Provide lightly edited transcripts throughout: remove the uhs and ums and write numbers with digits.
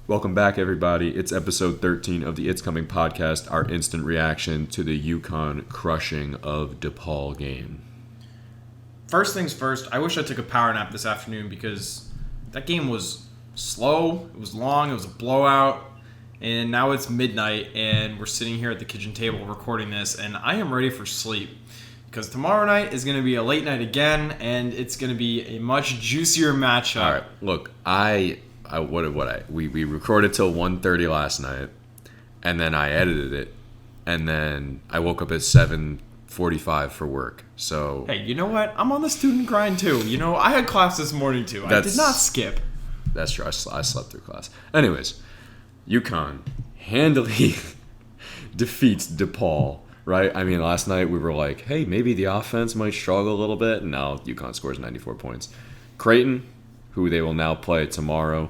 Welcome back, everybody. It's episode 13 of the It's Coming podcast, our instant reaction to the UConn crushing of DePaul game. First things first, I wish I took a power nap this afternoon because that game was slow, it was long, it was a blowout, and now it's midnight, and we're sitting here at the kitchen table recording this, and I am ready for sleep. Because tomorrow night is going to be a late night again, and it's going to be a much juicier matchup. All right, look, we recorded till 1:30 last night, and then I edited it, and then I woke up at 7:45 for work. So hey, you know what? I'm on the student grind too. You know, I had class this morning too. I did not skip. That's true. I slept through class. Anyways, UConn handily defeats DePaul. Right? I mean, last night we were like, hey, maybe the offense might struggle a little bit. And now UConn scores 94 points. Creighton, who they will now play tomorrow.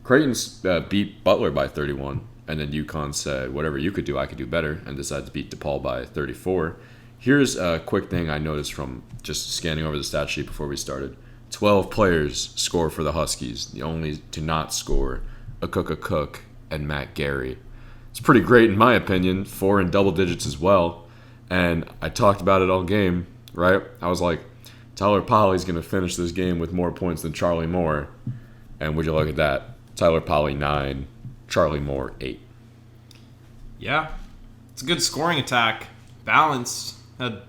Creighton beat Butler by 31. And then UConn said, whatever you could do, I could do better. And decided to beat DePaul by 34. Here's a quick thing I noticed from just scanning over the stat sheet before we started. 12 players score for the Huskies. The only to not score, Cook, and Matt Gary. It's pretty great in my opinion, 4 in double digits as well. And I talked about it all game, right? I was like, Tyler Polley's going to finish this game with more points than Charlie Moore. And would you look at that? Tyler Polley 9, Charlie Moore 8. Yeah, it's a good scoring attack. Balanced. Had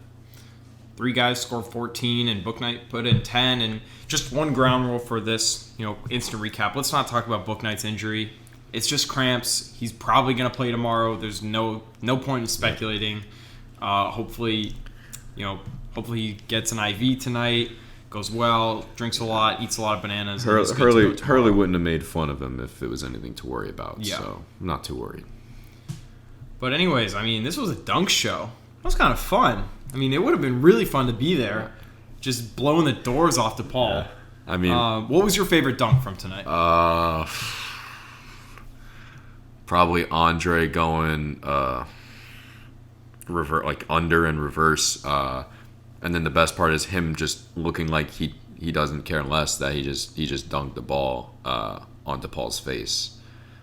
3 guys score 14 and Bouknight put in 10. And just one ground rule for this, instant recap. Let's not talk about Bouknight's injury. It's just cramps. He's probably going to play tomorrow. There's no point in speculating. Hopefully he gets an IV tonight, goes well, drinks a lot, eats a lot of bananas. Hurley wouldn't have made fun of him if it was anything to worry about. Yeah. So I'm not too worried. But anyways, I mean, this was a dunk show. That was kind of fun. I mean, it would have been really fun to be there, just blowing the doors off DePaul. Yeah. I mean, what was your favorite dunk from tonight? Probably Andre going under and reverse, and then the best part is him just looking like he doesn't care less that he just dunked the ball on DePaul's face.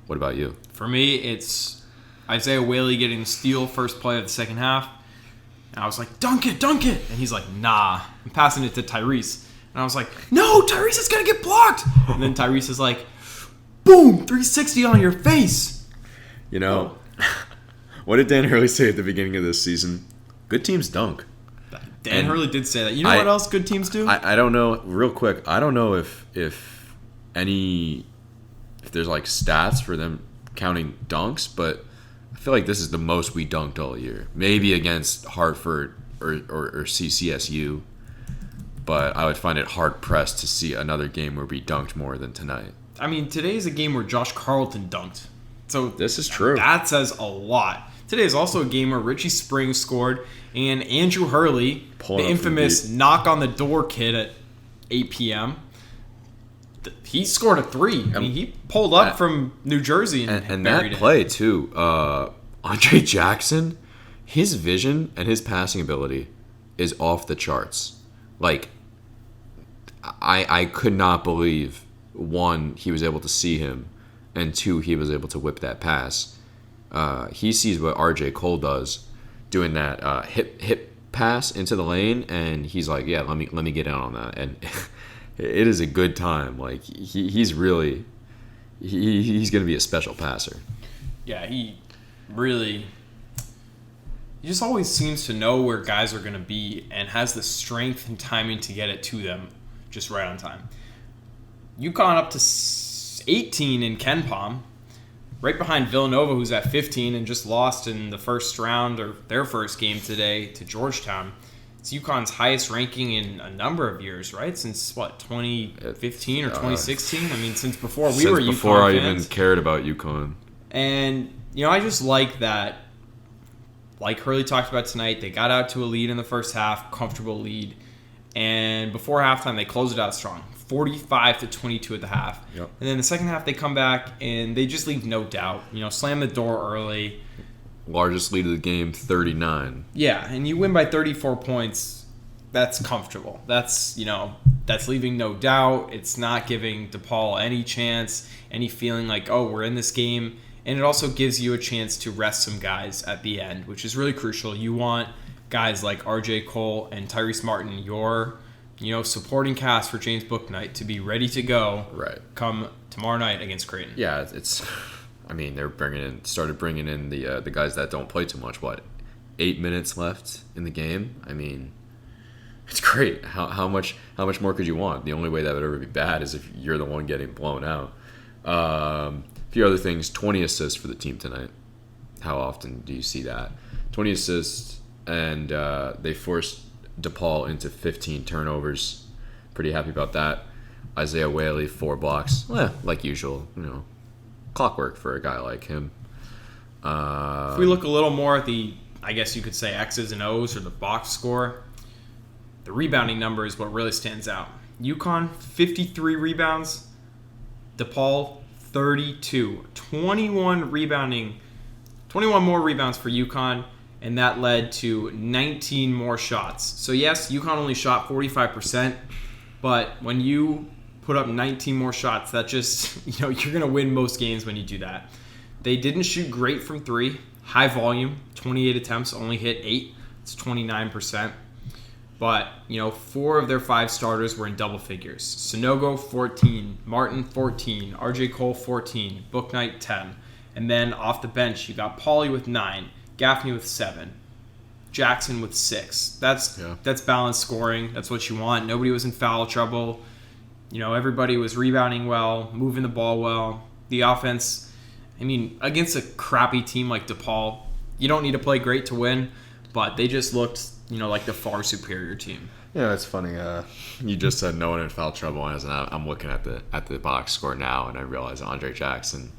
What about you? For me, it's Isaiah Whaley getting the steal first play of the second half, and I was like, dunk it, and he's like, nah, I'm passing it to Tyrese, and I was like, no, Tyrese is gonna get blocked, and then Tyrese is like, boom, 360 on your face. What did Dan Hurley say at the beginning of this season? Good teams dunk. Dan Hurley did say that. You know what else good teams do? I don't know. Real quick, I don't know if there's like stats for them counting dunks, but I feel like this is the most we dunked all year. Maybe against Hartford or CCSU, but I would find it hard pressed to see another game where we dunked more than tonight. I mean, today's a game where Josh Carlton dunked. So this is true. That says a lot. Today is also a game where Richie Springs scored, and Andrew Hurley, the infamous knock on the door kid at 8 p.m., he scored a 3. I mean, he pulled up from New Jersey and buried that play, too. Andre Jackson, his vision and his passing ability is off the charts. Like, I could not believe, 1, he was able to see him, and 2, he was able to whip that pass. He sees what R.J. Cole does, doing that hip pass into the lane, and he's like, "Yeah, let me get in on that." And it is a good time. Like he's going to be a special passer. Yeah, he just always seems to know where guys are going to be and has the strength and timing to get it to them just right on time. UConn up to 18 in KenPom, right behind Villanova, who's at 15 and just lost in the first round or their first game today to Georgetown. It's UConn's highest ranking in a number of years, right? Since 2015 or 2016? I mean, since before we were UConn fans. Before I even cared about UConn. And I just like that. Like Hurley talked about tonight, they got out to a lead in the first half, comfortable lead, and before halftime they closed it out strong. 45-22 at the half. Yep. And then the second half, they come back, and they just leave no doubt. Slam the door early. Largest lead of the game, 39. Yeah, and you win by 34 points. That's comfortable. That's, that's leaving no doubt. It's not giving DePaul any chance, any feeling like, oh, we're in this game. And it also gives you a chance to rest some guys at the end, which is really crucial. You want guys like RJ Cole and Tyrese Martin, your supporting cast for James Bouknight, to be ready to go come tomorrow night against Creighton. Yeah, they're started bringing in the guys that don't play too much. 8 minutes left in the game? I mean, it's great. How much more could you want? The only way that would ever be bad is if you're the one getting blown out. A few other things. 20 assists for the team tonight. How often do you see that? 20 assists, and they forced DePaul into 15 turnovers. Pretty happy about that. Isaiah Whaley, 4 blocks. Like usual, clockwork for a guy like him. If we look a little more at the, I guess you could say, X's and O's or the box score, the rebounding number is what really stands out. UConn, 53 rebounds. DePaul, 32. 21 more rebounds for UConn, and that led to 19 more shots. So yes, UConn only shot 45%, but when you put up 19 more shots, that just, you're going to win most games when you do that. They didn't shoot great from 3. High volume, 28 attempts, only hit 8. It's 29%. But, 4 of their 5 starters were in double figures. Sonogo, 14. Martin, 14. RJ Cole, 14. Bouknight, 10. And then off the bench, you got Pauly with 9. Gaffney with 7. Jackson with 6. That's balanced scoring. That's what you want. Nobody was in foul trouble. Everybody was rebounding well, moving the ball well. The offense, against a crappy team like DePaul, you don't need to play great to win, but they just looked, like the far superior team. Yeah, it's funny. You just said no one in foul trouble, and I'm looking at the box score now, and I realize Andre Jackson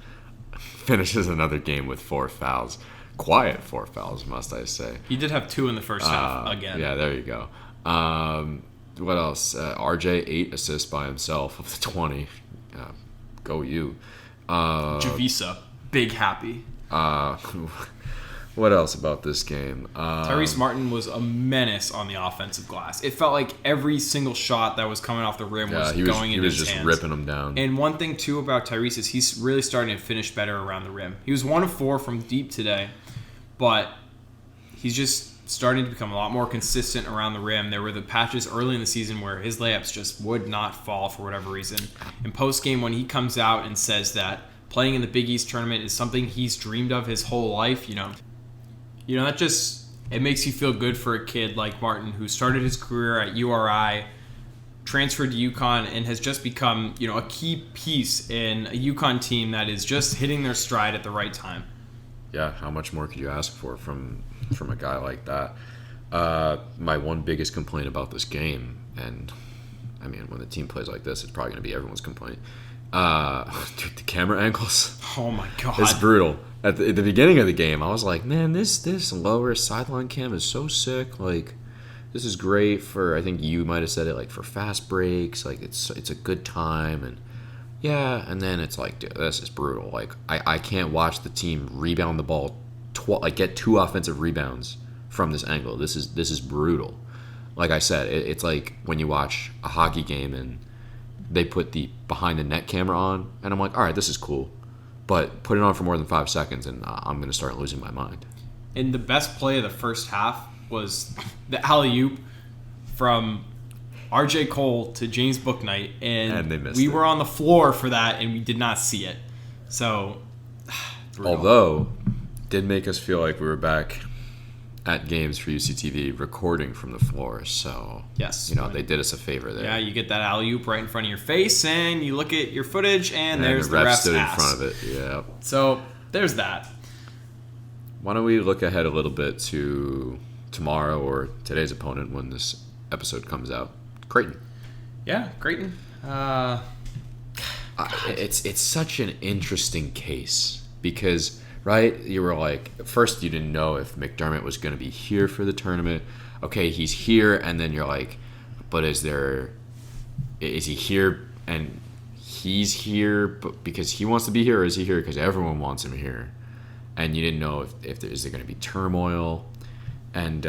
finishes another game with 4 fouls. Quiet 4 fouls, must I say. He did have 2 in the first half again. Yeah, there you go. What else? RJ, 8 assists by himself of the 20. Go you. Javisa, big happy. What else about this game? Tyrese Martin was a menace on the offensive glass. It felt like every single shot that was coming off the rim was going into his hands. He was just ripping them down. And one thing, too, about Tyrese is he's really starting to finish better around the rim. He was 1 of 4 from deep today, but he's just starting to become a lot more consistent around the rim. There were the patches early in the season where his layups just would not fall for whatever reason. In post-game, when he comes out and says that playing in the Big East tournament is something he's dreamed of his whole life, that just, it makes you feel good for a kid like Martin, who started his career at URI, transferred to UConn, and has just become, a key piece in a UConn team that is just hitting their stride at the right time. Yeah, how much more could you ask for from a guy like that? My one biggest complaint about this game, and when the team plays like this, it's probably going to be everyone's complaint. Dude, the camera angles. Oh my god, it's brutal. At the beginning of the game, I was like, man, this lower sideline cam is so sick. Like, this is great for, I think you might have said it, like for fast breaks. Like, it's a good time, and yeah, and then it's like, dude, this is brutal. Like, I can't watch the team rebound the ball, get 2 offensive rebounds from this angle. This is brutal. Like I said, it's like when you watch a hockey game and they put the behind the net camera on, and I'm like, all right, this is cool, but put it on for more than 5 seconds, and I'm going to start losing my mind. And the best play of the first half was the alley-oop from RJ Cole to James Bouknight, and they missed we it. were on the floor for that, and we did not see it. So, brutal. Although, did make us feel like we were back at games for UCTV recording from the floor, so yes, they did us a favor there. Yeah, you get that alley-oop right in front of your face, and you look at your footage, and there's the ref's stood ass. in front of it. Yeah. So there's that. Why don't we look ahead a little bit to tomorrow or today's opponent when this episode comes out? Creighton. Yeah, Creighton. It's such an interesting case because, right, you were like, at first you didn't know if McDermott was going to be here for the tournament. Okay, he's here, and then you're like, but is he here and he's here but because he wants to be here, or is he here because everyone wants him here? And you didn't know if is there going to be turmoil. And,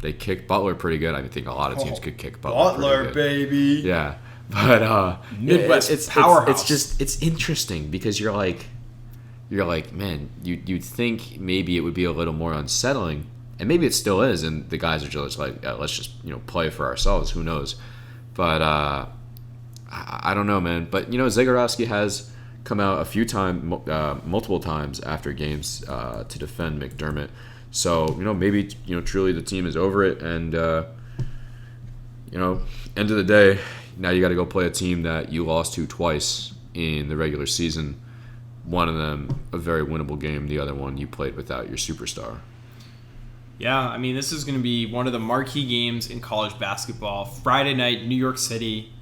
They kicked Butler pretty good. I think a lot of teams could kick Butler pretty good. Baby. Yeah. But Midwest it's powerhouse. It's interesting because you're like, man, you'd think maybe it would be a little more unsettling, and maybe it still is, and the guys are just like, let's just play for ourselves. Who knows? But I don't know, man. But Zagorowski has come out a few times, multiple times after games to defend McDermott. So maybe truly the team is over it, and end of the day, now you got to go play a team that you lost to twice in the regular season. One of them a very winnable game. The other one you played without your superstar. Yeah, I mean, this is going to be one of the marquee games in college basketball. Friday night, New York City.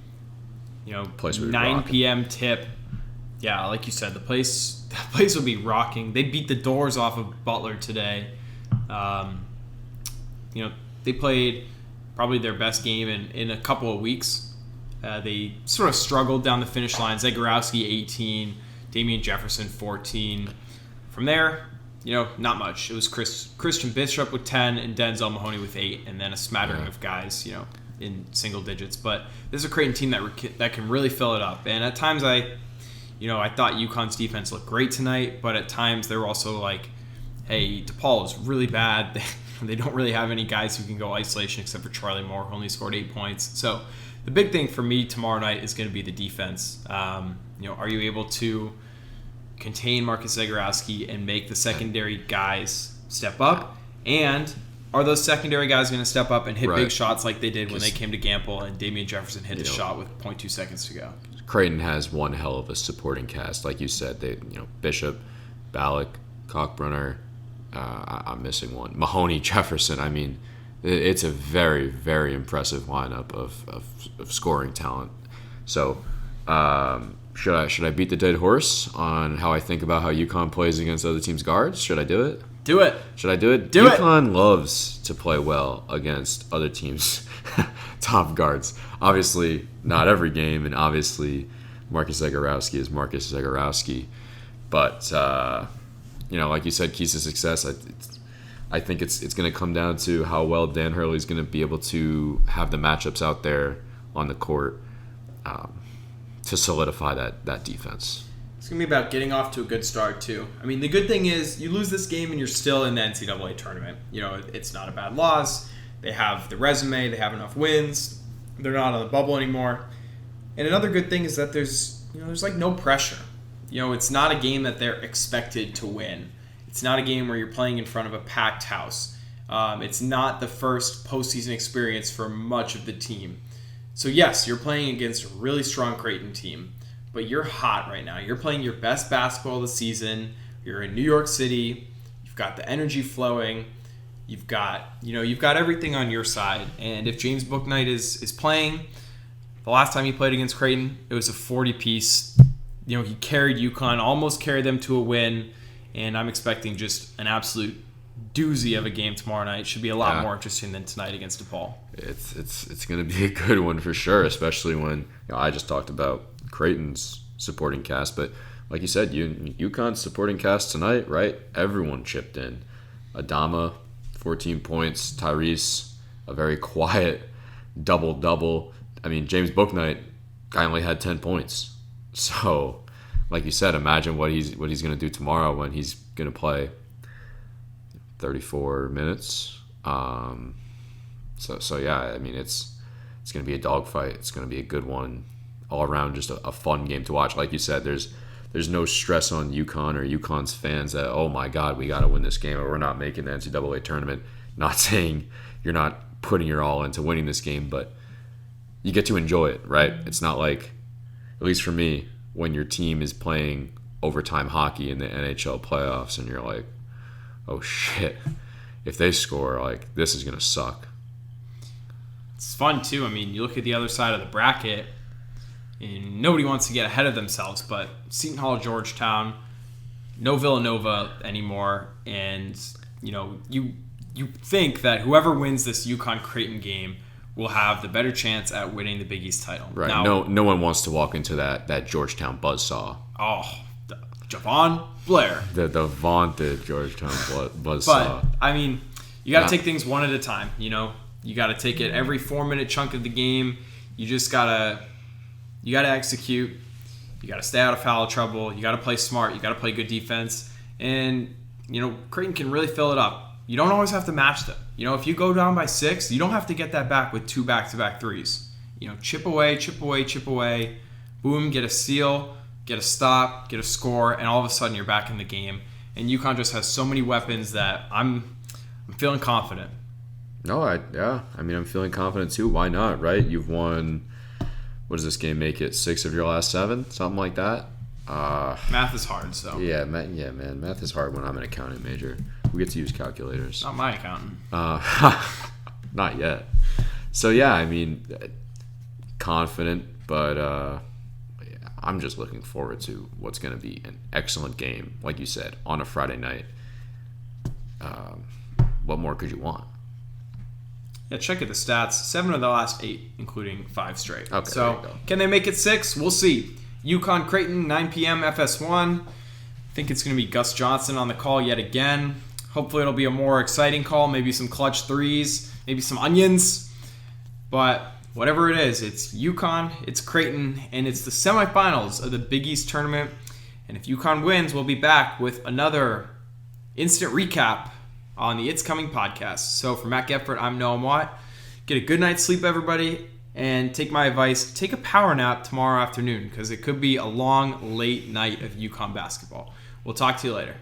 Place would be 9 rocking. p.m. tip. Yeah, like you said, the place will be rocking. They beat the doors off of Butler today. They played probably their best game in a couple of weeks. They sort of struggled down the finish line. Zagorowski 18, Damian Jefferson 14. From there, not much. It was Christian Bishop with 10 and Denzel Mahoney with 8, and then a smattering of guys, in single digits. But this is a Creighton team that can really fill it up. And at times I thought UConn's defense looked great tonight, but at times they were also like, hey, DePaul is really bad. They don't really have any guys who can go isolation except for Charlie Moore, who only scored 8 points. So the big thing for me tomorrow night is going to be the defense. Are you able to contain Marcus Zagorowski and make the secondary guys step up? And are those secondary guys going to step up and hit big shots like they did when they came to Gamble and Damian Jefferson hit a shot with 0.2 seconds to go? Creighton has one hell of a supporting cast. Like you said, they Bishop, Ballack, Cockbrunner, I'm missing one. Mahoney, Jefferson. I mean, it's a very, very impressive lineup of scoring talent. So, should I beat the dead horse on how I think about how UConn plays against other teams' guards? Should I do it? Do it. Should I do it? Do it. UConn loves to play well against other teams' top guards. Obviously, not every game, and obviously, Marcus Zagorowski is Marcus Zagorowski. But like you said, keys to success. I think it's going to come down to how well Dan Hurley's going to be able to have the matchups out there on the court to solidify that defense. It's going to be about getting off to a good start, too. I mean, the good thing is you lose this game and you're still in the NCAA tournament. It's not a bad loss. They have the resume. They have enough wins. They're not on the bubble anymore. And another good thing is that there's like no pressure. It's not a game that they're expected to win. It's not a game where you're playing in front of a packed house. It's not the first postseason experience for much of the team. So yes, you're playing against a really strong Creighton team, but you're hot right now. You're playing your best basketball of the season. You're in New York City. You've got the energy flowing. You've got everything on your side. And if James Bouknight is playing, the last time he played against Creighton, it was a 40-piece. He carried UConn, almost carried them to a win, and I'm expecting just an absolute doozy of a game tomorrow night. Should be a lot more interesting than tonight against DePaul. It's going to be a good one for sure, especially when I just talked about Creighton's supporting cast, but like you said, UConn's supporting cast tonight, right? Everyone chipped in. Adama, 14 points. Tyrese, a very quiet double-double. I mean, James Bouknight, guy only had 10 points. So, like you said, imagine what he's going to do tomorrow when he's going to play 34 minutes. So yeah, I mean, it's going to be a dogfight. It's going to be a good one. All around, just a fun game to watch. Like you said, there's no stress on UConn or UConn's fans that, oh my God, we got to win this game or we're not making the NCAA tournament. Not saying you're not putting your all into winning this game, but you get to enjoy it, right? It's not like, at least for me, when your team is playing overtime hockey in the NHL playoffs and you're like, oh shit, if they score, like, this is going to suck. It's fun too. I mean, you look at the other side of the bracket, and nobody wants to get ahead of themselves, but Seton Hall, Georgetown, no Villanova anymore, and you think that whoever wins this UConn-Creighton game will have the better chance at winning the Big East title. Right. Now, no one wants to walk into that Georgetown buzzsaw. Oh, Javon Blair. The vaunted Georgetown buzzsaw. But I mean, You got to take things one at a time. You got to take it every 4-minute chunk of the game. You got to execute. You got to stay out of foul trouble. You got to play smart. You got to play good defense. And, Creighton can really fill it up. You don't always have to match them. If you go down by 6, you don't have to get that back with 2 back-to-back threes. Chip away, chip away, chip away. Boom, get a steal, get a stop, get a score, and all of a sudden you're back in the game. And UConn just has so many weapons that I'm feeling confident. No, I'm feeling confident too. Why not, right? You've won, what does this game make it, 6 of your last 7? Something like that? Math is hard, so. Yeah, man. Math is hard when I'm an accounting major. We get to use calculators. Not my accountant. Not yet. So, confident, but I'm just looking forward to what's going to be an excellent game, like you said, on a Friday night. What more could you want? Yeah, check out the stats. 7 of the last 8, including 5 straight. Okay, so, can they make it 6? We'll see. UConn Creighton, 9 p.m. FS1. I think it's going to be Gus Johnson on the call yet again. Hopefully it'll be a more exciting call, maybe some clutch threes, maybe some onions. But whatever it is, it's UConn, it's Creighton, and it's the semifinals of the Big East tournament. And if UConn wins, we'll be back with another instant recap on the It's Coming podcast. So for Matt Geffert, I'm Noam Watt. Get a good night's sleep, everybody, and take my advice. Take a power nap tomorrow afternoon because it could be a long, late night of UConn basketball. We'll talk to you later.